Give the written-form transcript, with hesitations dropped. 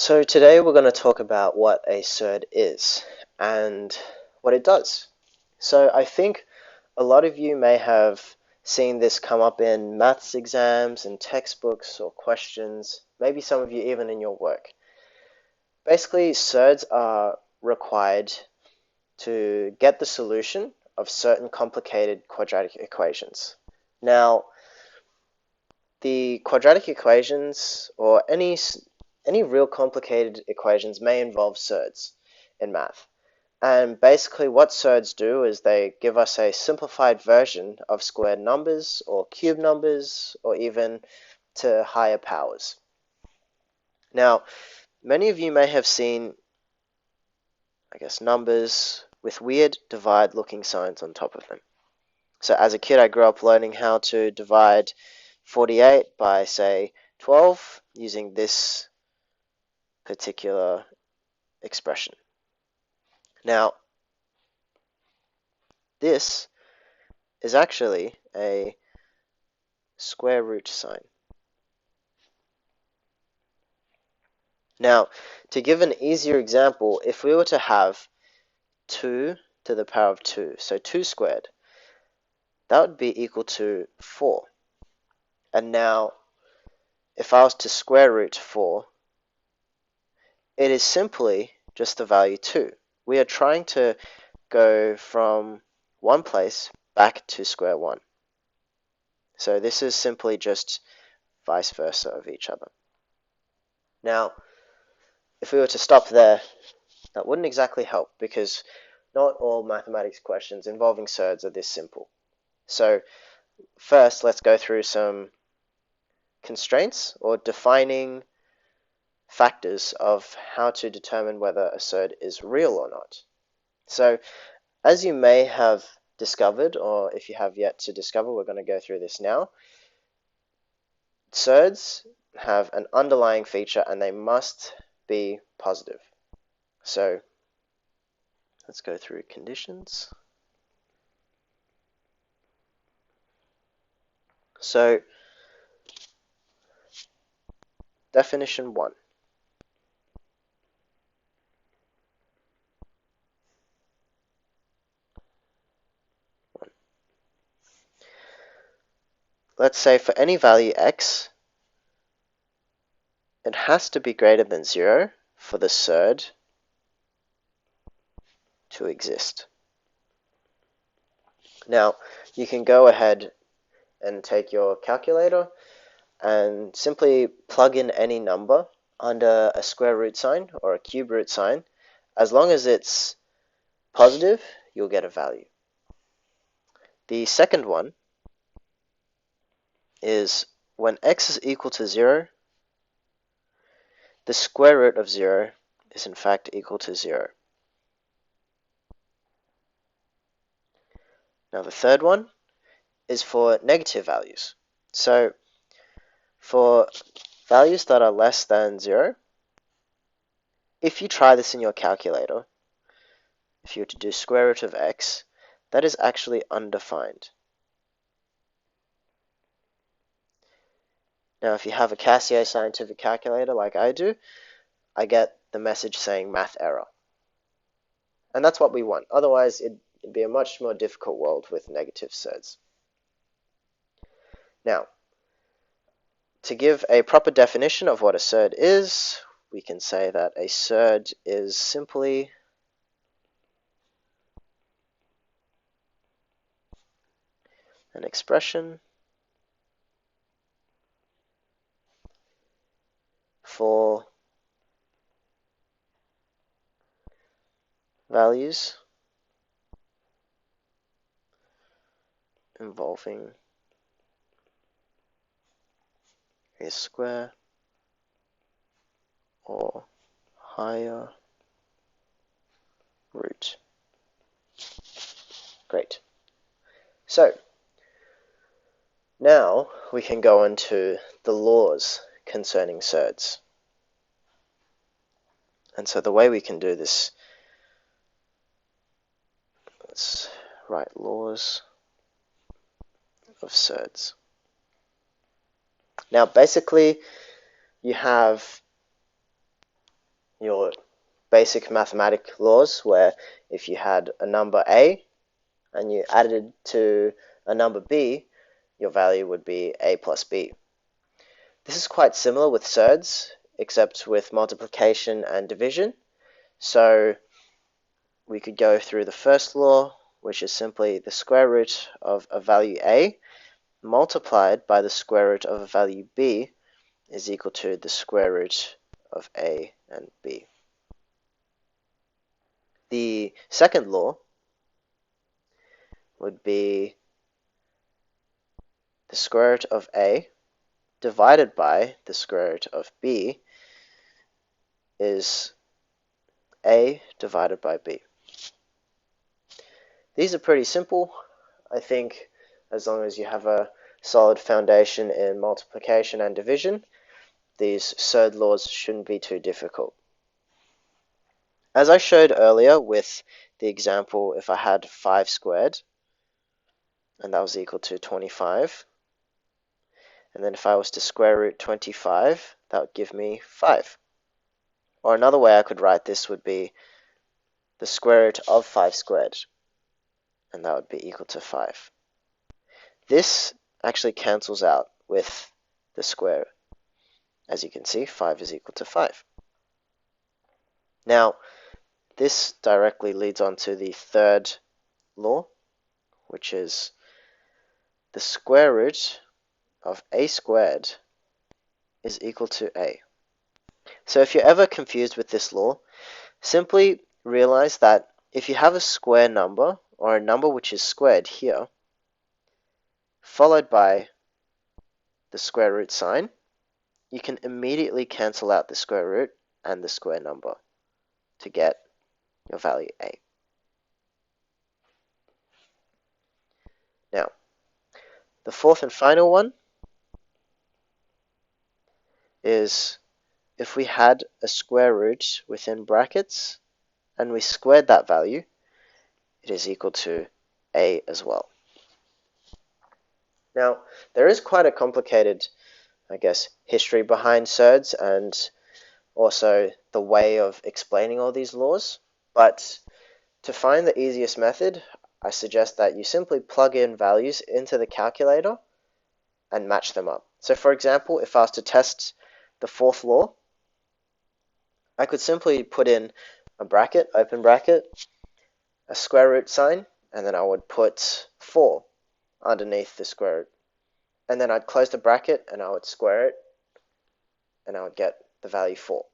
So today we're going to talk about what a SURD is and what it does. So I think a lot of you may have seen this come up in maths exams and textbooks or questions, maybe some of you even in your work. Basically, SURDs are required to get the solution of certain complicated quadratic equations. Now, the quadratic equations or any real complicated equations may involve SURDs in math. And basically what SURDs do is they give us a simplified version of squared numbers or cube numbers or even to higher powers. Now, many of you may have seen, numbers with weird divide looking signs on top of them. So as a kid, I grew up learning how to divide 48 by, say, 12 using this particular expression. Now, this is actually a square root sign. Now, to give an easier example, if we were to have 2 to the power of 2, so 2 squared, that would be equal to 4. And now, if I was to square root 4, it is simply just the value 2. We are trying to go from one place back to square 1. So this is simply just vice versa of each other. Now, if we were to stop there, that wouldn't exactly help because not all mathematics questions involving SURDs are this simple. So first, let's go through some constraints or defining factors of how to determine whether a SURD is real or not. So as you may have discovered, or if you have yet to discover, we're going to go through this now. SURDs have an underlying feature and they must be positive. So let's go through conditions. So definition 1. Let's say for any value x, it has to be greater than 0 for the SURD to exist. Now, you can go ahead and take your calculator and simply plug in any number under a square root sign or a cube root sign. As long as it's positive, you'll get a value. The second one is when x is equal to 0, the square root of 0 is in fact equal to 0. Now the third one is for negative values. So for values that are less than 0, if you try this in your calculator, if you were to do square root of x, that is actually undefined. Now if you have a Casio scientific calculator like I do, I get the message saying math error. And that's what we want. Otherwise, it'd be a much more difficult world with negative SURDs. Now, to give a proper definition of what a SURD is, we can say that a SURD is simply an expression for values involving a square or higher root. Great. So now we can go into the laws concerning SURDs. And so the way we can do this, let's write laws of SURDs. Now basically you have your basic mathematical laws where if you had a number a and you added it to a number b, your value would be a plus b. This is quite similar with SURDs, except with multiplication and division. So we could go through the first law, which is simply the square root of a value a multiplied by the square root of a value b is equal to the square root of a and b. The second law would be the square root of a divided by the square root of b is a divided by b. These are pretty simple. I think as long as you have a solid foundation in multiplication and division, these SURD laws shouldn't be too difficult. As I showed earlier with the example, if I had 5 squared, and that was equal to 25, and then if I was to square root 25, that would give me 5. Or another way I could write this would be the square root of 5 squared, and that would be equal to 5. This actually cancels out with the square. As you can see, 5 is equal to 5. Now, this directly leads on to the third law, which is the square root of a squared is equal to a. So if you're ever confused with this law, simply realize that if you have a square number, or a number which is squared here, followed by the square root sign, you can immediately cancel out the square root and the square number to get your value a. Now, the fourth and final one is if we had a square root within brackets and we squared that value, it is equal to a as well. Now, there is quite a complicated, I guess, history behind SURDs and also the way of explaining all these laws, but to find the easiest method, I suggest that you simply plug in values into the calculator and match them up. So for example, if I was to test the fourth law, I could simply put in a bracket, open bracket, a square root sign, and then I would put 4 underneath the square root. And then I'd close the bracket and I would square it and I would get the value 4.